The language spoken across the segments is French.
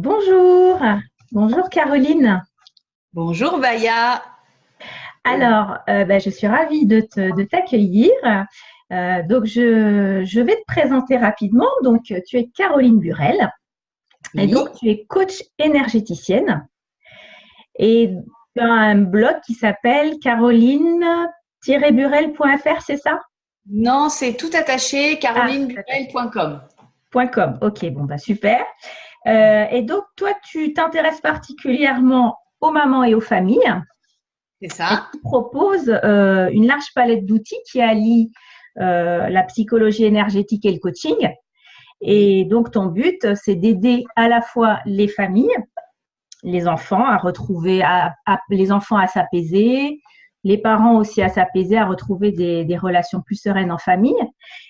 Bonjour, bonjour Caroline. Bonjour Baya. Alors, je suis ravie de t'accueillir. Donc, je vais te présenter rapidement. Donc, tu es Caroline Burel et Oui, donc tu es coach énergéticienne et tu as un blog qui s'appelle caroline-burel.fr, c'est ça? non, c'est tout attaché, Ah, tout attaché. carolineburel.com. .com. Ok, bon, super. Et donc, toi, tu t'intéresses particulièrement aux mamans et aux familles. C'est Et ça. tu proposes une large palette d'outils qui allie la psychologie énergétique et le coaching. Oui, Et donc, ton but, c'est d'aider à la fois les familles, les enfants à retrouver, les enfants à s'apaiser, les parents aussi à s'apaiser, à retrouver des relations plus sereines en famille.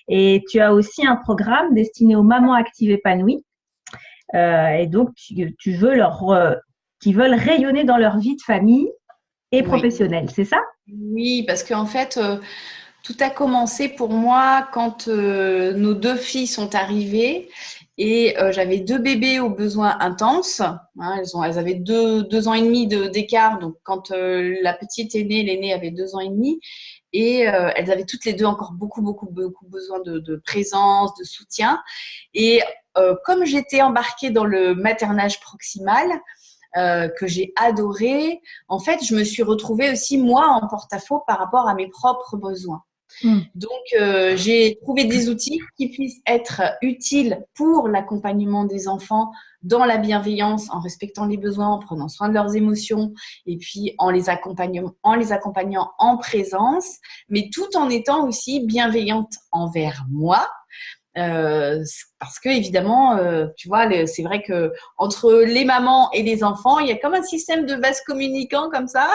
Et tu as aussi un programme destiné aux mamans actives épanouies. Et donc, tu veux qui veulent rayonner dans leur vie de famille et oui. professionnelle, c'est ça? Oui, parce qu'en fait, tout a commencé pour moi quand nos deux filles sont arrivées et j'avais deux bébés aux besoins intenses. Hein, elles avaient deux ans et demi d'écart. Donc, quand la petite est née, l'aînée avait 2 ans et demi. Et elles avaient toutes les deux encore beaucoup besoin de présence, de soutien. Et comme j'étais embarquée dans le maternage proximal, que j'ai adoré, en fait, je me suis retrouvée aussi, moi, en porte-à-faux par rapport à mes propres besoins. Mm. Donc, j'ai trouvé des outils qui puissent être utiles pour l'accompagnement des enfants dans la bienveillance, en respectant les besoins, en prenant soin de leurs émotions et puis en les accompagnant en présence, mais tout en étant aussi bienveillante envers moi. Parce que évidemment, tu vois, c'est vrai que entre les mamans et les enfants, il y a comme un système de vase communicant comme ça.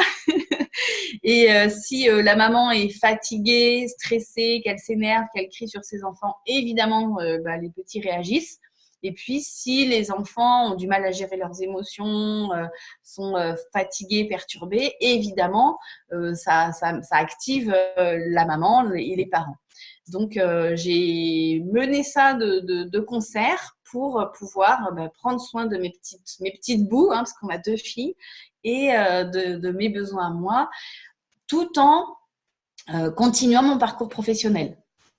Et si la maman est fatiguée, stressée, qu'elle s'énerve, qu'elle crie sur ses enfants, évidemment, les petits réagissent. Et puis, si les enfants ont du mal à gérer leurs émotions, sont fatigués, perturbés, évidemment, ça active la maman et les parents. Donc, j'ai mené ça de concert pour pouvoir prendre soin de mes petites bouts, hein, parce qu'on a deux filles, et de mes besoins à moi, tout en continuant mon parcours professionnel.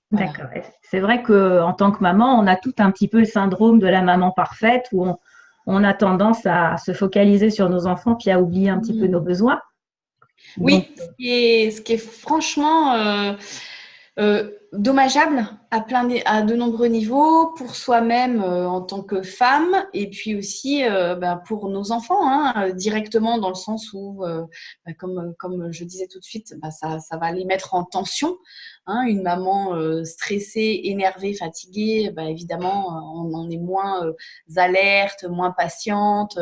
Voilà. D'accord. C'est vrai qu'en tant que maman, on a tout un petit peu le syndrome de la maman parfaite où on a tendance à se focaliser sur nos enfants puis à oublier un petit peu nos besoins. Donc, Oui, ce qui est franchement dommageable à de nombreux niveaux pour soi-même en tant que femme et puis aussi pour nos enfants, hein, directement dans le sens où, comme je disais tout de suite, ça va les mettre en tension. Hein, une maman stressée, énervée, fatiguée, évidemment, on en est moins alerte, moins patiente,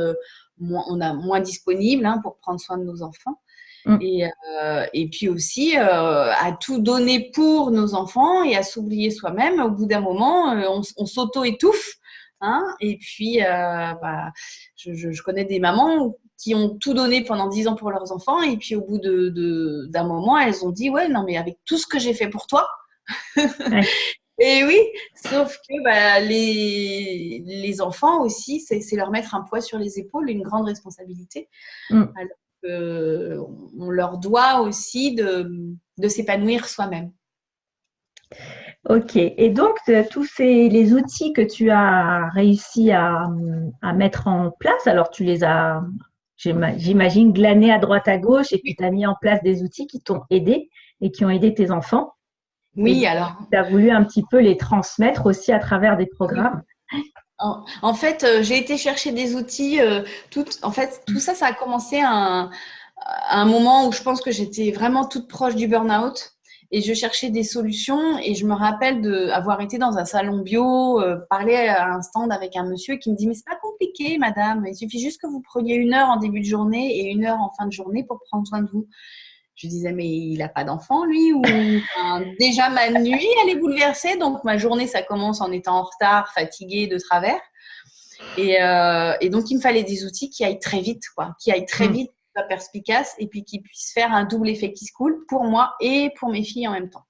on a moins disponible, hein, pour prendre soin de nos enfants. mm, Et puis aussi à tout donner pour nos enfants et à s'oublier soi-même. Au bout d'un moment, on s'auto-étouffe. Hein, et puis, je connais des mamans qui ont tout donné pendant 10 ans pour leurs enfants. Et puis, au bout d'un moment, elles ont dit, ouais, non, mais avec tout ce que j'ai fait pour toi. ouais, Et oui, sauf que les enfants aussi, c'est leur mettre un poids sur les épaules, une grande responsabilité. mm. Alors qu'on leur doit aussi de s'épanouir soi-même. Ok. Et donc, tous les outils que tu as réussi à mettre en place, alors tu les as, j'imagine, glanés à droite à gauche et puis tu as mis en place des outils qui t'ont aidé et qui ont aidé tes enfants. Et Oui, alors, tu as voulu un petit peu les transmettre aussi à travers des programmes. en fait, j'ai été chercher des outils. En fait, tout ça, ça a commencé à un moment où je pense que j'étais vraiment toute proche du burn-out et je cherchais des solutions. Et je me rappelle d'avoir été dans un salon bio, parler à un stand avec un monsieur qui me dit, mais c'est pas compliqué, madame. Il suffit juste que vous preniez 1 heure en début de journée et 1 heure en fin de journée pour prendre soin de vous. Je disais, mais il n'a pas d'enfant, lui, ou enfin, déjà ma nuit, elle est bouleversée, donc ma journée, ça commence en étant en retard, fatiguée, de travers. Et donc, il me fallait des outils qui aillent très vite, quoi, qui aillent très Mm. vite, pas perspicaces, et puis qui puissent faire un double effet qui se coule pour moi et pour mes filles en même temps.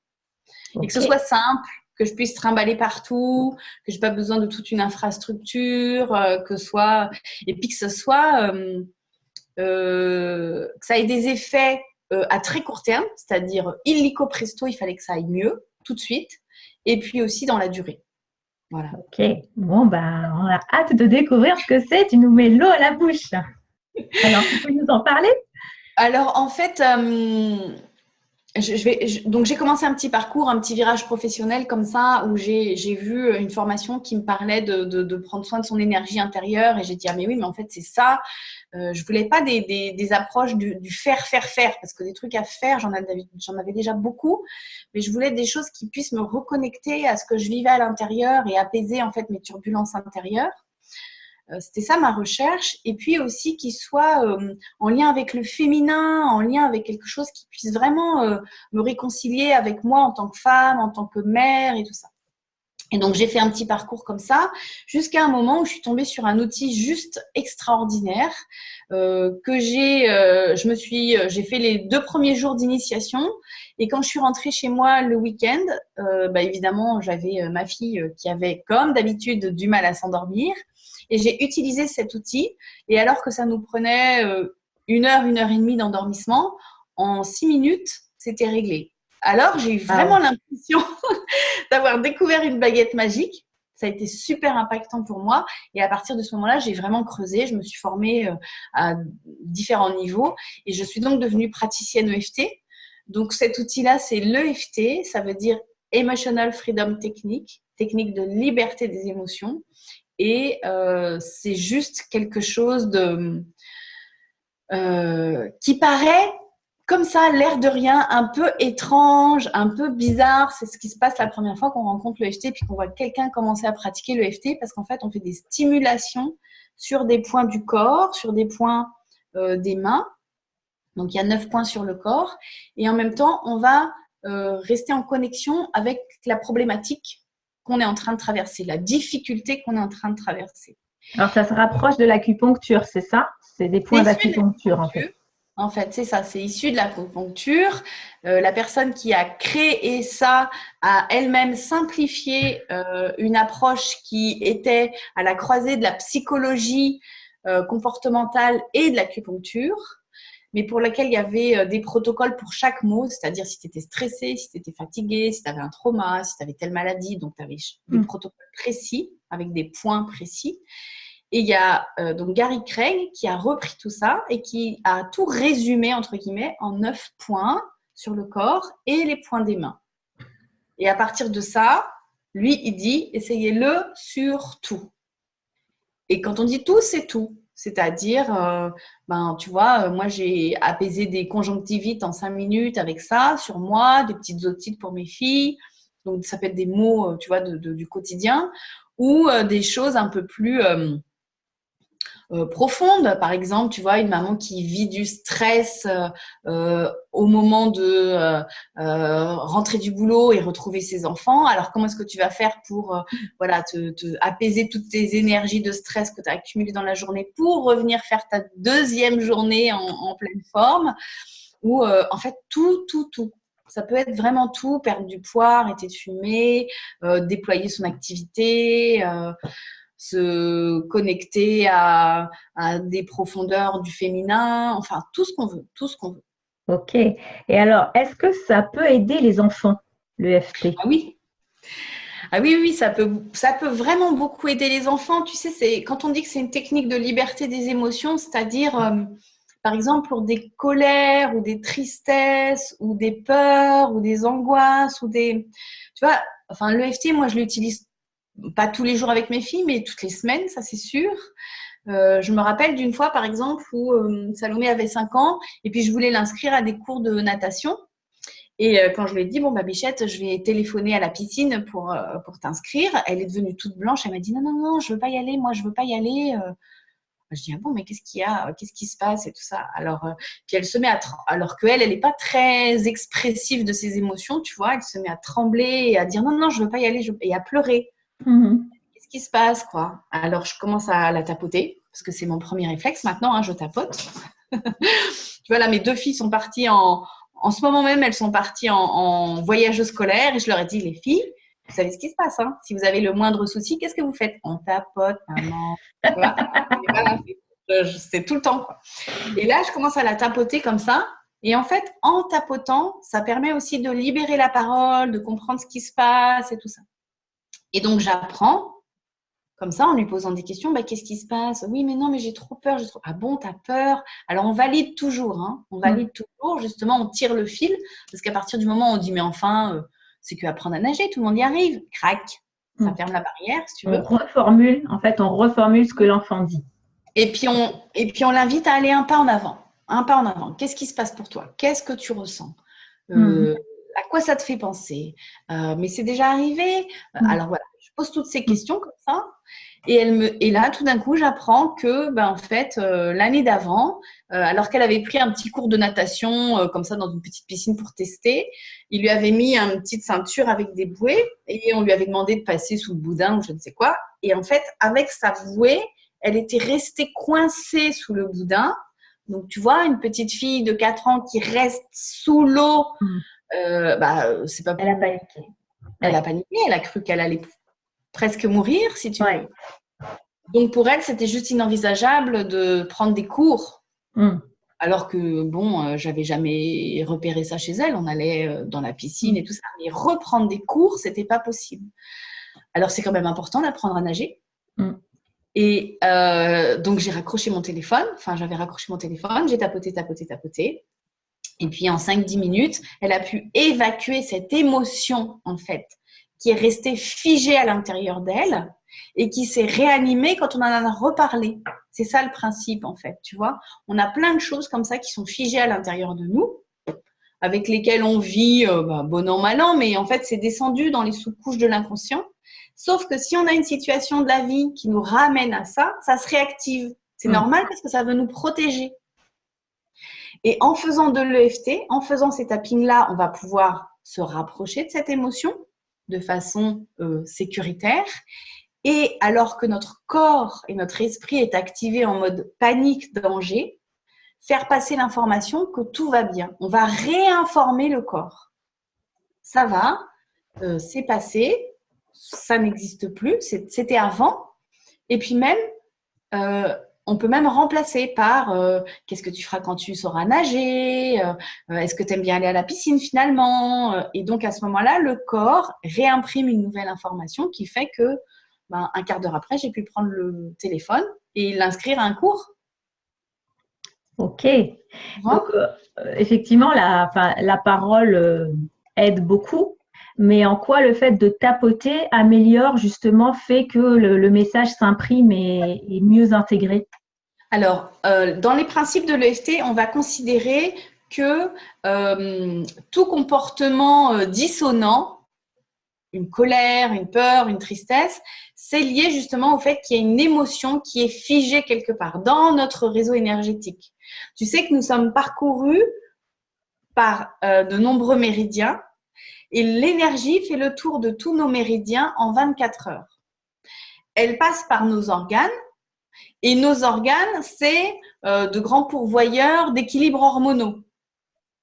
Et que ce Ok. soit simple, que je puisse trimballer partout, que j'ai pas besoin de toute une infrastructure, et puis que ce soit, que ça ait des effets à très court terme, c'est-à-dire illico presto, il fallait que ça aille mieux tout de suite, et puis aussi dans la durée. Voilà. Ok, bon, ben, on a hâte de découvrir ce que c'est. Tu nous mets l'eau à la bouche. Alors, tu peux nous en parler? Alors, en fait, donc j'ai commencé un petit parcours, un petit virage professionnel comme ça, où j'ai vu une formation qui me parlait de prendre soin de son énergie intérieure, et j'ai dit, ah mais oui, mais en fait c'est ça. Je voulais pas des approches du faire, parce que des trucs à faire, j'en avais déjà beaucoup, mais je voulais des choses qui puissent me reconnecter à ce que je vivais à l'intérieur et apaiser en fait mes turbulences intérieures. C'était ça ma recherche, et puis aussi qu'il soit en lien avec le féminin, en lien avec quelque chose qui puisse vraiment me réconcilier avec moi en tant que femme, en tant que mère et tout ça. Et donc j'ai fait un petit parcours comme ça, jusqu'à un moment où je suis tombée sur un outil juste extraordinaire j'ai fait les 2 premiers jours d'initiation, et quand je suis rentrée chez moi le week-end, évidemment j'avais ma fille qui avait comme d'habitude du mal à s'endormir. Et j'ai utilisé cet outil, et alors que ça nous prenait 1 heure et demie d'endormissement, en 6 minutes, c'était réglé. Alors, j'ai eu vraiment l'impression d'avoir découvert une baguette magique. Ça a été super impactant pour moi. Et à partir de ce moment-là, j'ai vraiment creusé. Je me suis formée à différents niveaux. Et je suis donc devenue praticienne EFT. Donc, cet outil-là, c'est l'EFT. Ça veut dire Emotional Freedom Technique, technique de liberté des émotions. Et c'est juste quelque chose qui paraît comme ça, l'air de rien, un peu étrange, un peu bizarre. C'est ce qui se passe la première fois qu'on rencontre l'EFT, puis qu'on voit quelqu'un commencer à pratiquer l'EFT, parce qu'en fait, on fait des stimulations sur des points du corps, sur des points des mains. Donc, il y a 9 points sur le corps. Et en même temps, on va rester en connexion avec la problématique qu'on est en train de traverser, la difficulté qu'on est en train de traverser. Alors, ça se rapproche de l'acupuncture, c'est ça? C'est des points d'acupuncture, en fait. En fait, c'est ça, c'est issu de l'acupuncture. La personne qui a créé ça a elle-même simplifié une approche qui était à la croisée de la psychologie comportementale et de l'acupuncture, mais pour laquelle il y avait des protocoles pour chaque mot, c'est-à-dire si tu étais stressé, si tu étais fatigué, si tu avais un trauma, si tu avais telle maladie, donc tu avais des protocoles précis, avec des points précis. Et il y a donc Gary Craig qui a repris tout ça et qui a tout résumé, entre guillemets, en 9 points sur le corps et les points des mains. Et à partir de ça, lui, il dit, essayez-le sur tout. Et quand on dit tout, c'est tout. C'est-à-dire, tu vois, moi, j'ai apaisé des conjonctivites en 5 minutes avec ça, sur moi, des petites otites pour mes filles. Donc, ça peut être des mots, tu vois, du quotidien, ou des choses un peu plus profondes. Par exemple, tu vois, une maman qui vit du stress au moment de rentrer du boulot et retrouver ses enfants. Alors, comment est-ce que tu vas faire pour te apaiser toutes tes énergies de stress que tu as accumulées dans la journée pour revenir faire ta deuxième journée en pleine forme? Ou en fait, tout. Ça peut être vraiment tout, perdre du poids, arrêter de fumer, déployer son activité, se connecter à des profondeurs du féminin, enfin tout ce qu'on veut. Ok. Et alors, est-ce que ça peut aider les enfants, l'EFT? Ah oui. Ah oui, ça peut vraiment beaucoup aider les enfants. Tu sais, c'est quand on dit que c'est une technique de liberté des émotions, c'est-à-dire par exemple pour des colères ou des tristesses ou des peurs ou des angoisses tu vois, enfin l'EFT, moi je l'utilise pas tous les jours avec mes filles, mais toutes les semaines, ça c'est sûr. Je me rappelle d'une fois, par exemple, où Salomé avait 5 ans et puis je voulais l'inscrire à des cours de natation. Et quand je lui ai dit, bon, Bichette, je vais téléphoner à la piscine pour t'inscrire, elle est devenue toute blanche. Elle m'a dit, non, je veux pas y aller, moi, je veux pas y aller. Je dis, ah bon, mais qu'est-ce qu'il y a? Qu'est-ce qui se passe et tout ça? Alors, puis elle se met alors qu'elle n'est pas très expressive de ses émotions, tu vois, elle se met à trembler et à dire, non, je veux pas y aller, et à pleurer. Qu'est-ce qui se passe, quoi? Alors, je commence à la tapoter, parce que c'est mon premier réflexe maintenant, hein, je tapote. Tu vois, là, mes 2 filles sont parties en ce moment même, elles sont parties en voyage scolaire et je leur ai dit, les filles, Vous savez ce qui se passe, hein? Si vous avez le moindre souci, qu'est-ce que vous faites? On tapote, maman. Tu vois. Et voilà, c'est tout le temps, quoi. Et là, je commence à la tapoter comme ça. Et en fait, en tapotant, ça permet aussi de libérer la parole, de comprendre ce qui se passe et tout ça. Et donc, j'apprends comme ça en lui posant des questions. Bah, qu'est-ce qui se passe? Oui, mais non, mais j'ai trop peur. Ah bon, t'as peur? Alors, on valide toujours. Hein. On valide toujours. Justement, on tire le fil. Parce qu'à partir du moment où on dit, mais enfin, c'est qu'apprendre à nager, tout le monde y arrive. Crac, ça ferme la barrière, si tu veux. On reformule ce que l'enfant dit. Et puis, on l'invite à aller un pas en avant. Un pas en avant. Qu'est-ce qui se passe pour toi? Qu'est-ce que tu ressens? À quoi ça te fait penser? Mais c'est déjà arrivé? Alors voilà, je pose toutes ces questions comme ça. Et là, tout d'un coup, j'apprends que, en fait, l'année d'avant, alors qu'elle avait pris un petit cours de natation, comme ça, dans une petite piscine pour tester, il lui avait mis une petite ceinture avec des bouées et on lui avait demandé de passer sous le boudin ou je ne sais quoi. Et en fait, avec sa bouée, elle était restée coincée sous le boudin. Donc, tu vois, une petite fille de 4 ans qui reste sous l'eau, c'est pas Elle a paniqué. Elle a paniqué, elle a cru qu'elle allait presque mourir, si tu veux. Donc, pour elle, c'était juste inenvisageable de prendre des cours. Alors que, j'avais jamais repéré ça chez elle. On allait dans la piscine et tout ça. Mais reprendre des cours, c'était pas possible. Alors, c'est quand même important d'apprendre à nager. Et donc, j'ai raccroché mon téléphone. Enfin, j'avais raccroché mon téléphone. J'ai tapoté. Et puis, en 5-10 minutes, elle a pu évacuer cette émotion, en fait, qui est restée figée à l'intérieur d'elle et qui s'est réanimée quand on en a reparlé. C'est ça le principe, en fait, tu vois. On a plein de choses comme ça qui sont figées à l'intérieur de nous, avec lesquelles on vit bon an, mal an, mais en fait, c'est descendu dans les sous-couches de l'inconscient. Sauf que si on a une situation de la vie qui nous ramène à ça, ça se réactive. C'est normal parce que ça veut nous protéger. Et en faisant de l'EFT, en faisant ces tappings-là, on va pouvoir se rapprocher de cette émotion de façon sécuritaire. Et alors que notre corps et notre esprit est activé en mode panique, danger, faire passer l'information que tout va bien. On va réinformer le corps. Ça va, c'est passé, ça n'existe plus, c'était avant. Et puis même, on peut même remplacer par qu'est-ce que tu feras quand tu sauras nager, est-ce que tu aimes bien aller à la piscine finalement, et donc à ce moment-là, le corps réimprime une nouvelle information qui fait que un quart d'heure après, j'ai pu prendre le téléphone et l'inscrire à un cours. Ok. Donc, effectivement, la parole aide beaucoup, mais en quoi le fait de tapoter améliore justement, fait que le message s'imprime et est mieux intégré? Alors, dans les principes de l'EFT, on va considérer que tout comportement dissonant, une colère, une peur, une tristesse, c'est lié justement au fait qu'il y a une émotion qui est figée quelque part dans notre réseau énergétique. Tu sais que nous sommes parcourus par de nombreux méridiens et l'énergie fait le tour de tous nos méridiens en 24 heures. Elle passe par nos organes et nos organes, c'est de grands pourvoyeurs d'équilibres hormonaux.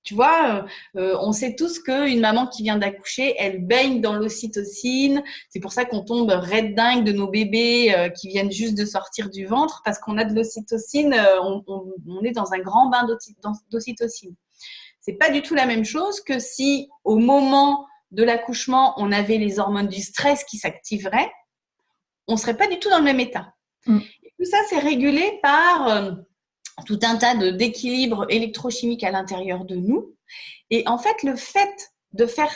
Tu vois, on sait tous qu'une maman qui vient d'accoucher, elle baigne dans l'ocytocine. C'est pour ça qu'on tombe raide dingue de nos bébés qui viennent juste de sortir du ventre parce qu'on a de l'ocytocine, on est dans un grand bain d'ocytocine. C'est pas du tout la même chose que si au moment de l'accouchement, on avait les hormones du stress qui s'activeraient, on serait pas du tout dans le même état. Et tout ça, c'est régulé par tout un tas d'équilibres électrochimiques à l'intérieur de nous. Et en fait, le fait de faire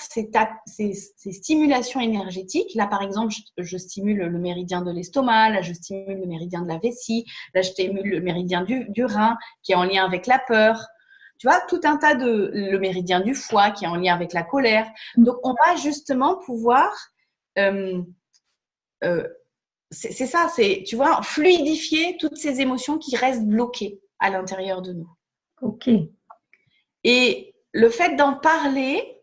ces stimulations énergétiques, là par exemple, je stimule le méridien de l'estomac, là je stimule le méridien de la vessie, là je stimule le méridien du rein qui est en lien avec la peur. Tu vois, tout un tas le méridien du foie qui est en lien avec la colère. Donc, on va justement pouvoir c'est ça, tu vois, fluidifier toutes ces émotions qui restent bloquées à l'intérieur de nous. Ok. Et le fait d'en parler,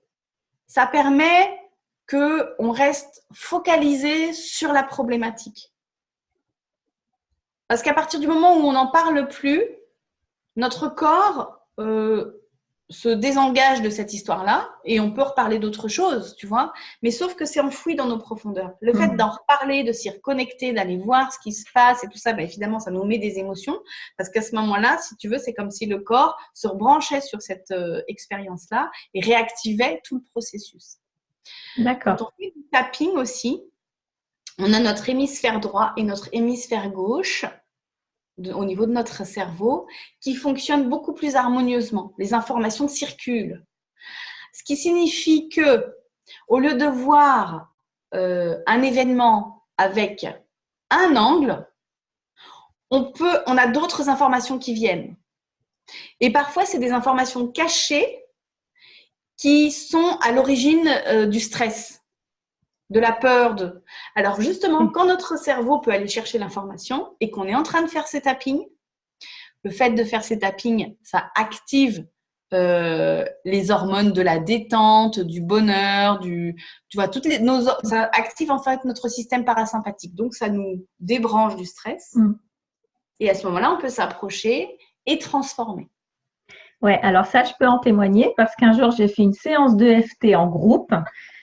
ça permet qu'on reste focalisé sur la problématique. Parce qu'à partir du moment où on n'en parle plus, notre corps se désengage de cette histoire-là et on peut reparler d'autre chose, tu vois. Mais sauf que c'est enfoui dans nos profondeurs. Le fait d'en reparler, de s'y reconnecter, d'aller voir ce qui se passe et tout ça, évidemment, ça nous met des émotions parce qu'à ce moment-là, si tu veux, c'est comme si le corps se rebranchait sur cette expérience-là et réactivait tout le processus. D'accord. Quand on fait du tapping aussi, on a notre hémisphère droit et notre hémisphère gauche au niveau de notre cerveau qui fonctionnent beaucoup plus harmonieusement. Les informations circulent. Ce qui signifie que, au lieu de voir un événement avec un angle, on a d'autres informations qui viennent. Et parfois, c'est des informations cachées qui sont à l'origine du stress, de la peur. Alors justement, quand notre cerveau peut aller chercher l'information et qu'on est en train de faire ces tappings, le fait de faire ces tappings, ça active les hormones de la détente, du bonheur, tu vois, ça active en fait notre système parasympathique. Donc, ça nous débranche du stress. Et à ce moment-là, on peut s'approcher et transformer. Ouais, alors ça, je peux en témoigner parce qu'un jour, j'ai fait une séance d'EFT en groupe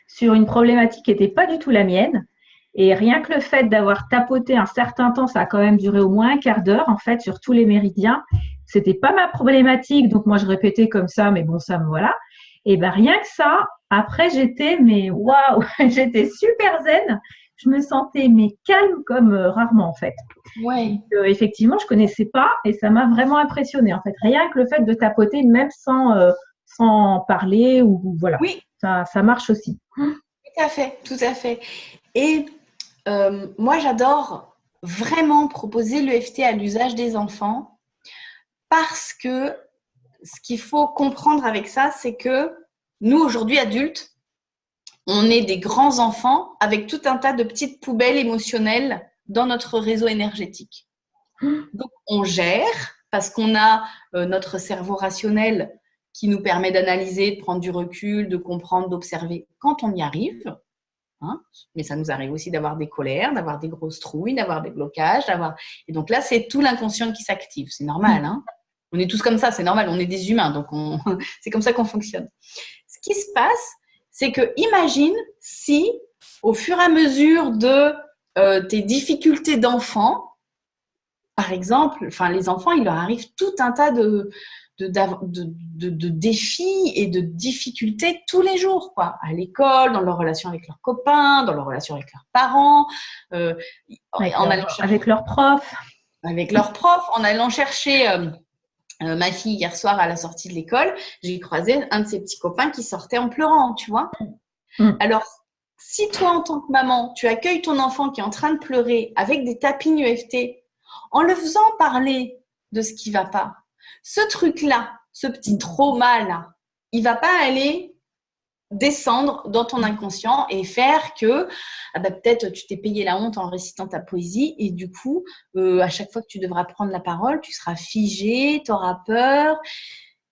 sur une problématique qui n'était pas du tout la mienne. Et rien que le fait d'avoir tapoté un certain temps, ça a quand même duré au moins un quart d'heure, en fait, sur tous les méridiens. C'était pas ma problématique, donc moi, je répétais comme ça, mais bon, ça me voilà. Et ben rien que ça, après, mais waouh, j'étais super zen. Je me sentais mais calme comme rarement, en fait. Ouais. Effectivement, je connaissais pas et ça m'a vraiment impressionnée. En fait, rien que le fait de tapoter, même sans parler ou voilà, oui. ça marche aussi. Tout à fait, tout à fait. Et moi, j'adore vraiment proposer l'EFT à l'usage des enfants parce que ce qu'il faut comprendre avec ça, c'est que nous, aujourd'hui, adultes, on est des grands enfants avec tout un tas de petites poubelles émotionnelles dans notre réseau énergétique. Donc, on gère parce qu'on a notre cerveau rationnel qui nous permet d'analyser, de prendre du recul, de comprendre, d'observer quand on y arrive. Hein, mais ça nous arrive aussi d'avoir des colères, d'avoir des grosses trouilles, d'avoir des blocages. Et donc là, c'est tout l'inconscient qui s'active. C'est normal. Hein, on est tous comme ça, c'est normal. On est des humains, donc c'est comme ça qu'on fonctionne. Ce qui se passe, c'est que imagine si, au fur et à mesure de tes difficultés d'enfant, par exemple, les enfants, il leur arrive tout un tas de défis et de difficultés tous les jours, quoi. À l'école, dans leur relation avec leurs copains, dans leur relation avec leurs parents, avec leurs profs. Avec leurs profs, en allant chercher ma fille hier soir à la sortie de l'école, j'ai croisé un de ses petits copains qui sortait en pleurant, tu vois. Alors, si toi, en tant que maman, tu accueilles ton enfant qui est en train de pleurer avec des tappings EFT, en le faisant parler de ce qui ne va pas, ce truc-là, ce petit trauma-là, il ne va pas aller descendre dans ton inconscient et faire que peut-être tu t'es payé la honte en récitant ta poésie et du coup, à chaque fois que tu devras prendre la parole, tu seras figé, tu auras peur.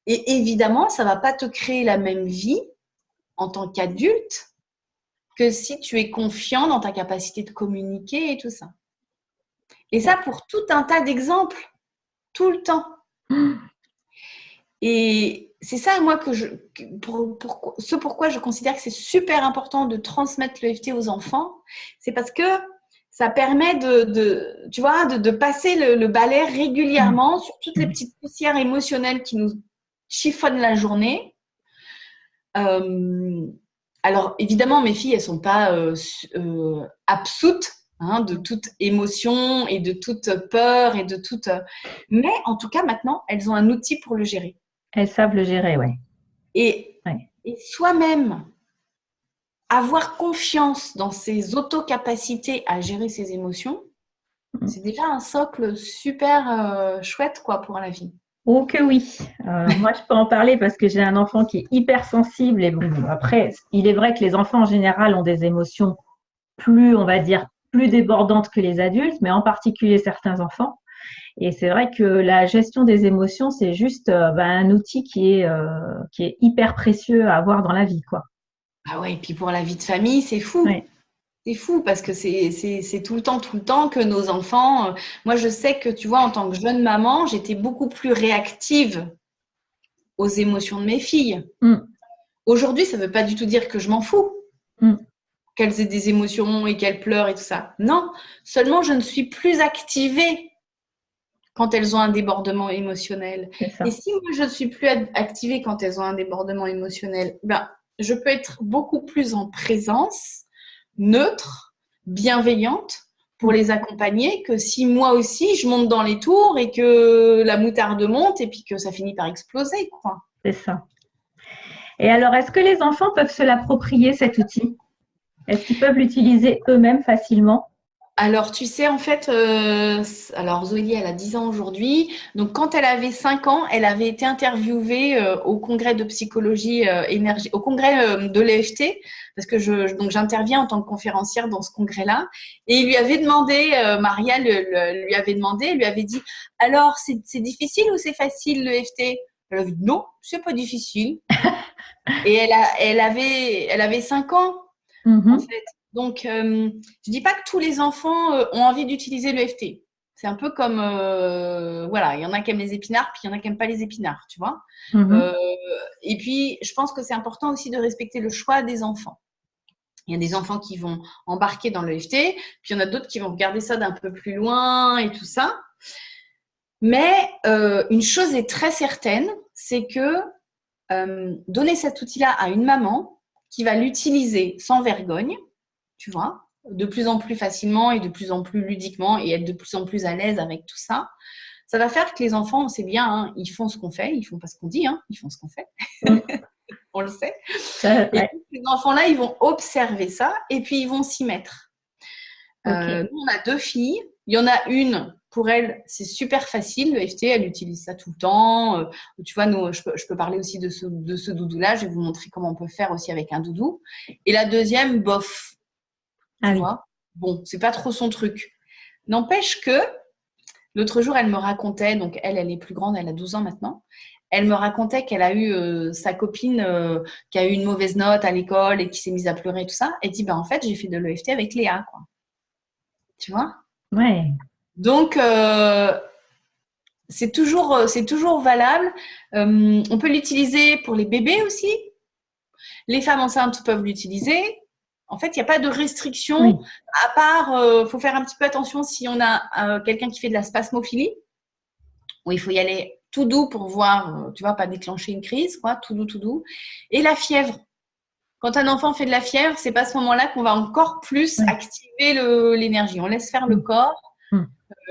Et évidemment, ça ne va pas te créer la même vie en tant qu'adulte que si tu es confiant dans ta capacité de communiquer et tout ça. Et ça pour tout un tas d'exemples, tout le temps. Et c'est ça, moi, pourquoi je considère que c'est super important de transmettre l'EFT aux enfants, c'est parce que ça permet de passer le balai régulièrement sur toutes les petites poussières émotionnelles qui nous chiffonnent la journée. Alors, évidemment, mes filles, elles ne sont pas absoutes de toute émotion et de toute peur et de toute… Mais en tout cas, maintenant, elles ont un outil pour le gérer. Elles savent le gérer, oui. Et soi-même, avoir confiance dans ses autocapacités à gérer ses émotions, c'est déjà un socle super chouette quoi, pour la vie. Oh que oui. Moi, je peux en parler parce que j'ai un enfant qui est hypersensible. Et bon, après, il est vrai que les enfants en général ont des émotions plus, on va dire, plus débordantes que les adultes, mais en particulier certains enfants. Et c'est vrai que la gestion des émotions, c'est juste un outil qui est hyper précieux à avoir dans la vie, quoi. Ah ouais, et puis pour la vie de famille, c'est fou. Ouais. C'est fou parce que c'est tout le temps que nos enfants… Moi, je sais que, tu vois, en tant que jeune maman, j'étais beaucoup plus réactive aux émotions de mes filles. Mm. Aujourd'hui, ça ne veut pas du tout dire que je m'en fous. Mm. Qu'elles aient des émotions et qu'elles pleurent et tout ça. Non, seulement je ne suis plus activée quand elles ont un débordement émotionnel. Et si moi, je ne suis plus activée quand elles ont un débordement émotionnel, ben, je peux être beaucoup plus en présence, neutre, bienveillante pour les accompagner que si moi aussi, je monte dans les tours et que la moutarde monte et puis que ça finit par exploser, quoi. C'est ça. Et alors, est-ce que les enfants peuvent se l'approprier, cet outil? Est-ce qu'ils peuvent l'utiliser eux-mêmes facilement? Alors, tu sais, en fait, alors Zoé, elle a 10 ans aujourd'hui. Donc, quand elle avait 5 ans, elle avait été interviewée au congrès de psychologie énergie, au congrès de l'EFT, parce que donc j'interviens en tant que conférencière dans ce congrès-là. Et il lui avait demandé, Maria lui avait demandé, elle lui avait dit, alors, c'est difficile ou c'est facile l'EFT? Elle avait dit, non, c'est pas difficile. Et elle avait 5 ans, en fait. Donc, je ne dis pas que tous les enfants ont envie d'utiliser l'EFT. C'est un peu comme, voilà, il y en a qui aiment les épinards, puis il y en a qui n'aiment pas les épinards, tu vois. Et puis, je pense que c'est important aussi de respecter le choix des enfants. Il y a des enfants qui vont embarquer dans l'EFT, puis il y en a d'autres qui vont regarder ça d'un peu plus loin et tout ça. Mais une chose est très certaine, c'est que donner cet outil-là à une maman qui va l'utiliser sans vergogne, tu vois, de plus en plus facilement et de plus en plus ludiquement et être de plus en plus à l'aise avec tout ça, ça va faire que les enfants, on sait bien, hein, ils font ce qu'on fait, ils font pas ce qu'on dit, hein, ils font ce qu'on fait. On le sait. Et ces enfants-là, ils vont observer ça et puis ils vont s'y mettre. Nous, on a 2 filles. Il y en a une, pour elle, c'est super facile, le FT, elle utilise ça tout le temps. Tu vois, nous, je peux parler aussi de ce doudou-là. Je vais vous montrer comment on peut faire aussi avec un doudou. Et la deuxième, bof. Tu vois, bon, c'est pas trop son truc. N'empêche que l'autre jour, elle me racontait, donc elle est plus grande, elle a 12 ans maintenant. Elle me racontait qu'elle a eu sa copine qui a eu une mauvaise note à l'école et qui s'est mise à pleurer et tout ça. Et dit, ben en fait, j'ai fait de l'EFT avec Léa, quoi. Tu vois? Ouais. Donc, c'est toujours valable. On peut l'utiliser pour les bébés aussi. Les femmes enceintes peuvent l'utiliser. En fait, il n'y a pas de restriction, à part, faut faire un petit peu attention si on a quelqu'un qui fait de la spasmophilie, où il faut y aller tout doux pour voir, tu vois, pas déclencher une crise, quoi, tout doux, tout doux. Et la fièvre. Quand un enfant fait de la fièvre, c'est pas à ce moment-là qu'on va encore plus activer l'énergie. On laisse faire le corps,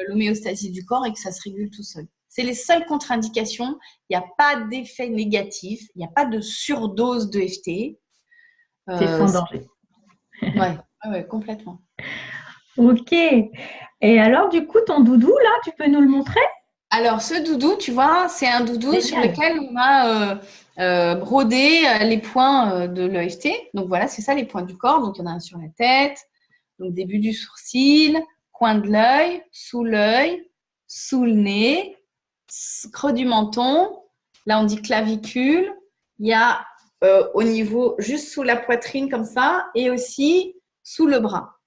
l'homéostasie du corps et que ça se régule tout seul. C'est les seules contre-indications. Il n'y a pas d'effet négatif, il n'y a pas de surdose de FT. C'est sans danger. Ouais, complètement. Ok. Et alors, du coup, ton doudou, là, tu peux nous le montrer? Alors, ce doudou, tu vois, c'est un doudou sur lequel on a brodé les points de l'EFT. Donc, voilà, c'est ça, les points du corps. Donc, il y en a un sur la tête, donc début du sourcil, coin de l'œil, sous le nez, creux du menton. Là, on dit clavicule. Il y a au niveau, juste sous la poitrine, comme ça, et aussi sous le bras.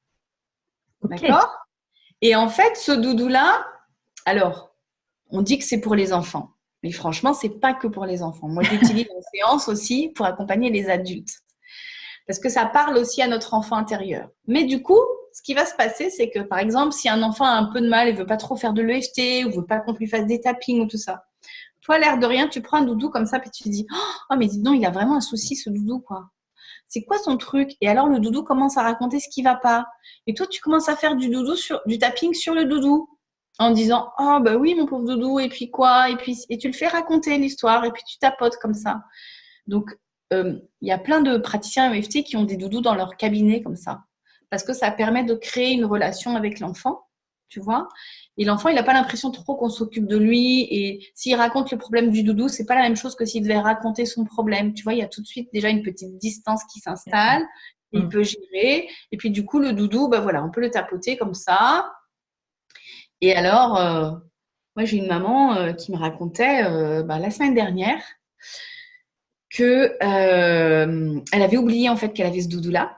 D'accord? Et en fait, ce doudou-là, alors, on dit que c'est pour les enfants. Mais franchement, ce n'est pas que pour les enfants. Moi, j'utilise en séance aussi pour accompagner les adultes. Parce que ça parle aussi à notre enfant intérieur. Mais du coup, ce qui va se passer, c'est que, par exemple, si un enfant a un peu de mal et ne veut pas trop faire de l'EFT ou ne veut pas qu'on lui fasse des tappings ou tout ça, toi, l'air de rien, tu prends un doudou comme ça et tu te dis « Oh, mais dis donc, il a vraiment un souci, ce doudou, quoi. C'est quoi son truc ?» Et alors, le doudou commence à raconter ce qui ne va pas. Et toi, tu commences à faire du tapping sur le doudou en disant « Oh, bah oui, mon pauvre doudou, et puis quoi ?» Et tu le fais raconter l'histoire et puis tu tapotes comme ça. Donc, il y a plein de praticiens EFT qui ont des doudous dans leur cabinet comme ça. Parce que ça permet de créer une relation avec l'enfant, tu vois. Et l'enfant, il n'a pas l'impression trop qu'on s'occupe de lui. Et s'il raconte le problème du doudou, c'est pas la même chose que s'il devait raconter son problème. Tu vois, il y a tout de suite déjà une petite distance qui s'installe. Il peut gérer. Et puis, du coup, le doudou, bah voilà, on peut le tapoter comme ça. Et alors, moi, j'ai une maman qui me racontait la semaine dernière que elle avait oublié en fait qu'elle avait ce doudou-là.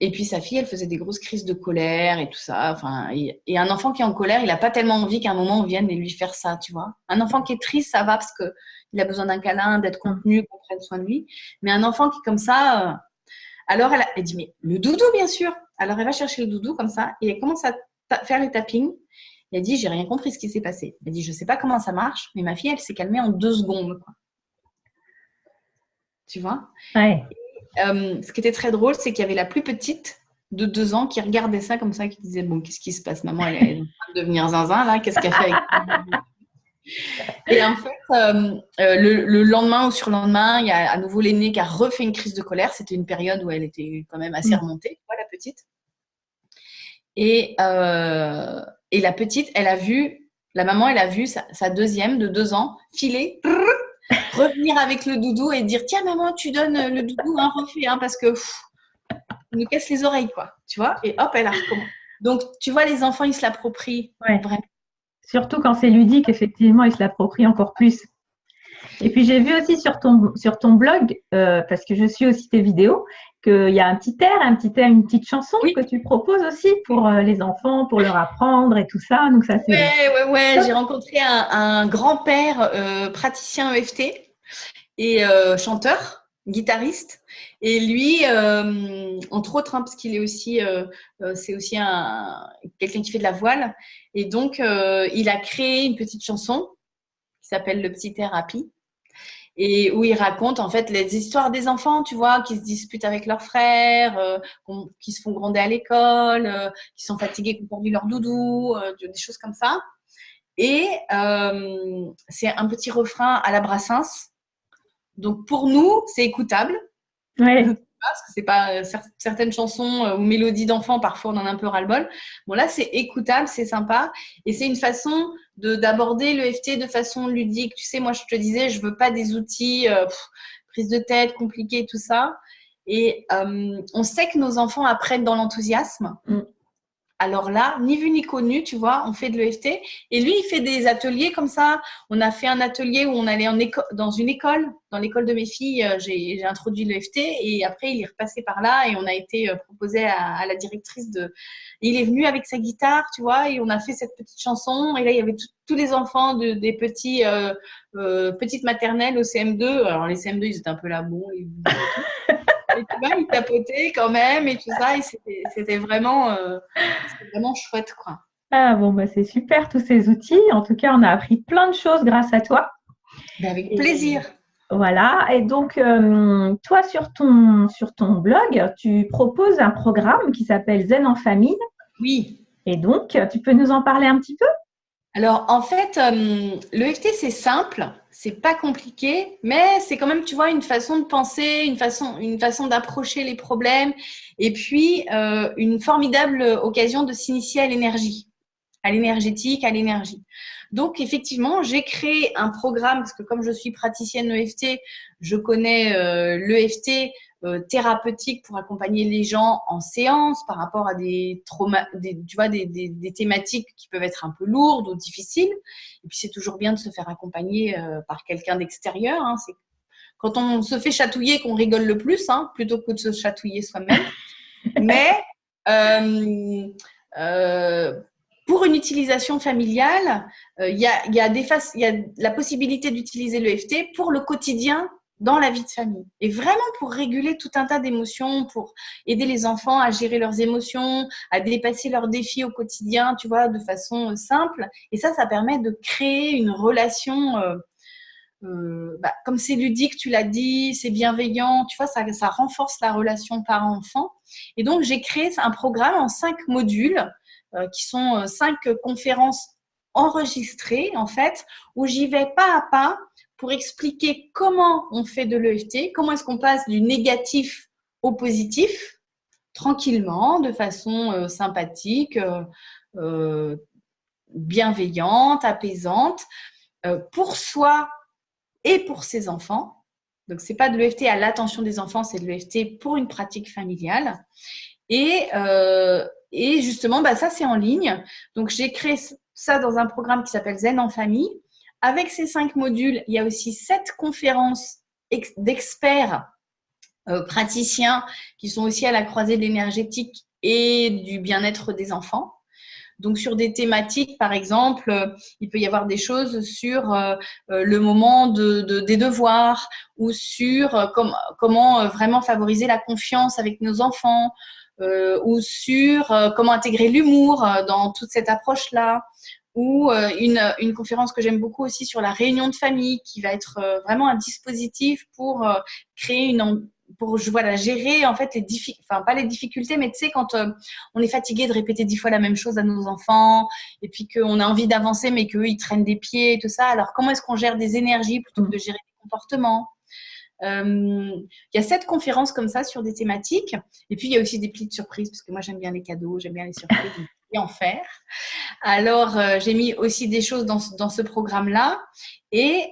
Et puis sa fille, elle faisait des grosses crises de colère et tout ça. Enfin, et un enfant qui est en colère, il n'a pas tellement envie qu'à un moment on vienne et lui faire ça, tu vois. Un enfant qui est triste, ça va parce que il a besoin d'un câlin, d'être contenu, qu'on prenne soin de lui. Mais un enfant qui est comme ça, alors elle dit mais le doudou bien sûr. Alors elle va chercher le doudou comme ça et elle commence à faire les tappings. Elle dit j'ai rien compris ce qui s'est passé. Elle dit je sais pas comment ça marche, mais ma fille elle s'est calmée en 2 secondes, quoi. Tu vois. Ouais. Ce qui était très drôle, c'est qu'il y avait la plus petite de 2 ans qui regardait ça comme ça, qui disait bon, qu'est-ce qui se passe, maman, elle est en train de devenir zinzin là, qu'est-ce qu'elle fait avec... Et en fait, le lendemain ou surlendemain, il y a à nouveau l'aînée qui a refait une crise de colère. C'était une période où elle était quand même assez remontée, tu vois, la petite. Et la petite, la maman, elle a vu sa deuxième de 2 ans filer, revenir avec le doudou et dire tiens maman, tu donnes le doudou, hein, refais, hein, parce que il nous casse les oreilles, quoi, tu vois. Et hop, elle a recommencé. Donc, tu vois, les enfants, ils se l'approprient vraiment. Surtout quand c'est ludique, effectivement, ils se l'approprient encore plus. Et puis, j'ai vu aussi sur ton blog, parce que je suis aussi tes vidéos, qu'il y a un petit air, une petite chanson que tu proposes aussi pour les enfants, pour leur apprendre et tout ça. Donc, ça, c'est... Ouais. J'ai rencontré un grand-père praticien EFT et chanteur, guitariste. Et lui, entre autres, hein, parce qu'il est aussi, c'est aussi quelqu'un qui fait de la voile. Et donc, il a créé une petite chanson qui s'appelle Le Petit Air Happy. Et où il raconte en fait les histoires des enfants, tu vois, qui se disputent avec leurs frères, qui se font gronder à l'école, qui sont fatigués, qui ont perdu leur doudou, des choses comme ça. Et c'est un petit refrain à la Brassens. Donc pour nous, c'est écoutable. Ouais. Parce que c'est pas certaines chansons ou mélodies d'enfants, parfois on en a un peu ras-le-bol. Bon là, c'est écoutable, c'est sympa. Et c'est une façon d'aborder l'EFT de façon ludique. Tu sais, moi, je te disais, je veux pas des outils prise de tête, compliqués, tout ça. Et on sait que nos enfants apprennent dans l'enthousiasme. Alors là, ni vu ni connu, tu vois, on fait de l'EFT. Et lui, il fait des ateliers comme ça. On a fait un atelier où on allait dans une école. Dans l'école de mes filles, j'ai introduit l'EFT. Et après, il est repassé par là et on a été proposé à la directrice de... Il est venu avec sa guitare, tu vois, et on a fait cette petite chanson. Et là, il y avait tous les enfants des petites maternelles au CM2. Alors, les CM2, ils étaient un peu là, bon... Et tu vois, ils tapotaient quand même et tout ça. Et c'était vraiment chouette, quoi. Ah bon, bah, c'est super tous ces outils. En tout cas, on a appris plein de choses grâce à toi. Avec plaisir. Voilà. Et donc, toi, sur ton blog, tu proposes un programme qui s'appelle Zen en famille. Oui. Et donc, tu peux nous en parler un petit peu? Alors, en fait, l'EFT, c'est simple, c'est pas compliqué, mais c'est quand même, tu vois, une façon de penser, une façon d'approcher les problèmes, et puis une formidable occasion de s'initier à l'énergie, à l'énergétique, à l'énergie. Donc, effectivement, j'ai créé un programme, parce que comme je suis praticienne EFT, je connais l'EFT thérapeutique pour accompagner les gens en séance par rapport à des traumas, tu vois, des thématiques qui peuvent être un peu lourdes ou difficiles. Et puis, c'est toujours bien de se faire accompagner par quelqu'un d'extérieur. Hein. C'est quand on se fait chatouiller qu'on rigole le plus, hein, plutôt que de se chatouiller soi-même. Mais pour une utilisation familiale, il y a la possibilité d'utiliser l'EFT pour le quotidien dans la vie de famille. Et vraiment pour réguler tout un tas d'émotions, pour aider les enfants à gérer leurs émotions, à dépasser leurs défis au quotidien, tu vois, de façon simple. Et ça permet de créer une relation comme c'est ludique, tu l'as dit, c'est bienveillant, tu vois, ça renforce la relation parent-enfant. Et donc, j'ai créé un programme en 5 modules qui sont 5 conférences enregistrées, en fait, où j'y vais pas à pas pour expliquer comment on fait de l'EFT, comment est-ce qu'on passe du négatif au positif, tranquillement, de façon sympathique, bienveillante, apaisante, pour soi et pour ses enfants. Donc, ce n'est pas de l'EFT à l'attention des enfants, c'est de l'EFT pour une pratique familiale. Et justement, ça, c'est en ligne. Donc, j'ai créé ça dans un programme qui s'appelle Zen en famille. Avec ces 5 modules, il y a aussi 7 conférences d'experts praticiens qui sont aussi à la croisée de l'énergétique et du bien-être des enfants. Donc, sur des thématiques, par exemple, il peut y avoir des choses sur le moment des devoirs ou sur comment vraiment favoriser la confiance avec nos enfants ou sur comment intégrer l'humour dans toute cette approche-là ou une conférence que j'aime beaucoup aussi sur la réunion de famille qui va être vraiment un dispositif pour créer pour gérer en fait pas les difficultés, mais tu sais quand on est fatigué de répéter 10 fois la même chose à nos enfants et puis qu'on a envie d'avancer mais qu'eux ils traînent des pieds et tout ça. Alors comment est-ce qu'on gère des énergies plutôt que de gérer des comportements? Il y a 7 conférences comme ça sur des thématiques et puis il y a aussi des petites surprises parce que moi j'aime bien les cadeaux, j'aime bien les surprises et en faire. Alors j'ai mis aussi des choses dans ce programme-là et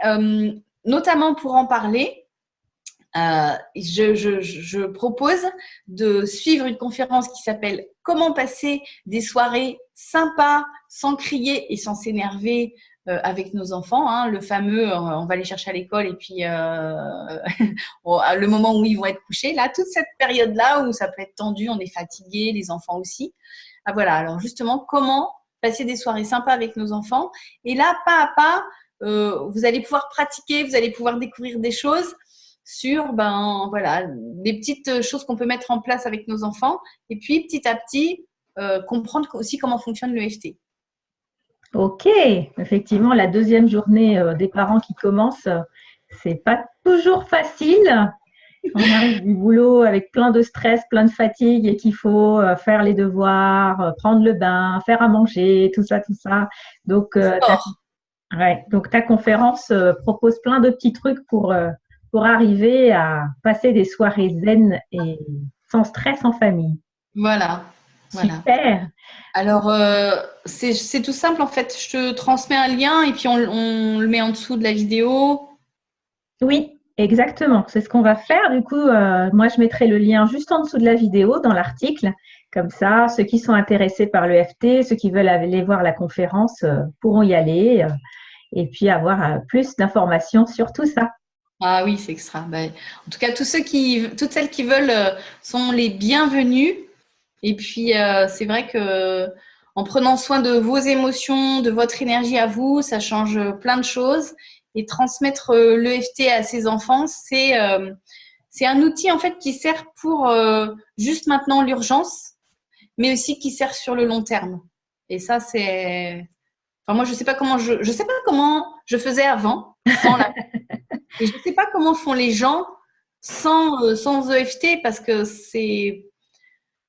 notamment pour en parler. Je propose de suivre une conférence qui s'appelle « Comment passer des soirées sympas sans crier et sans s'énerver avec nos enfants ». Le fameux « on va les chercher à l'école et puis le moment où ils vont être couchés ». Là, toute cette période-là où ça peut être tendu, on est fatigué, les enfants aussi. Voilà, alors justement, comment passer des soirées sympas avec nos enfants. Et là, pas à pas, vous allez pouvoir pratiquer, vous allez pouvoir découvrir des choses sur des petites choses qu'on peut mettre en place avec nos enfants et puis petit à petit comprendre aussi comment fonctionne l'EFT. Ok, effectivement, la deuxième journée des parents qui commence, c'est pas toujours facile. On arrive du boulot avec plein de stress, plein de fatigue et qu'il faut faire les devoirs, prendre le bain, faire à manger, tout ça, tout ça. Donc, ta conférence propose plein de petits trucs pour arriver à passer des soirées zen et sans stress en famille. Voilà. Super. Alors, c'est tout simple en fait. Je te transmets un lien et puis on le met en dessous de la vidéo. Oui, exactement. C'est ce qu'on va faire. Du coup, moi, je mettrai le lien juste en dessous de la vidéo dans l'article. Comme ça, ceux qui sont intéressés par l'EFT, ceux qui veulent aller voir la conférence pourront y aller et puis avoir plus d'informations sur tout ça. Ah oui, c'est extra. En tout cas, toutes celles qui veulent sont les bienvenues. Et puis, c'est vrai que en prenant soin de vos émotions, de votre énergie à vous, ça change plein de choses. Et transmettre l'EFT à ses enfants, c'est un outil en fait qui sert pour juste maintenant l'urgence, mais aussi qui sert sur le long terme. Et ça, c'est… Enfin, moi, je sais pas comment je faisais avant, sans la… Et je ne sais pas comment font les gens sans EFT parce que c'est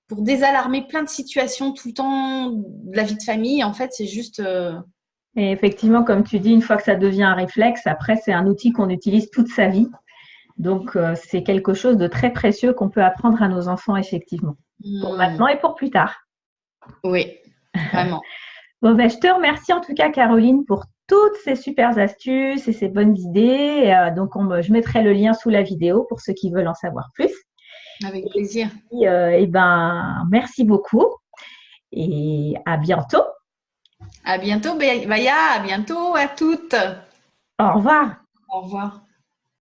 pour désalarmer plein de situations tout le temps de la vie de famille. En fait, c'est juste… Et effectivement, comme tu dis, une fois que ça devient un réflexe, après, c'est un outil qu'on utilise toute sa vie. Donc, c'est quelque chose de très précieux qu'on peut apprendre à nos enfants, effectivement, pour maintenant et pour plus tard. Oui, vraiment. Bon, je te remercie en tout cas, Caroline, pour toutes ces super astuces et ces bonnes idées. Donc, je mettrai le lien sous la vidéo pour ceux qui veulent en savoir plus. Avec plaisir. Merci beaucoup et à bientôt. À bientôt, Baya. À bientôt à toutes. Au revoir. Au revoir.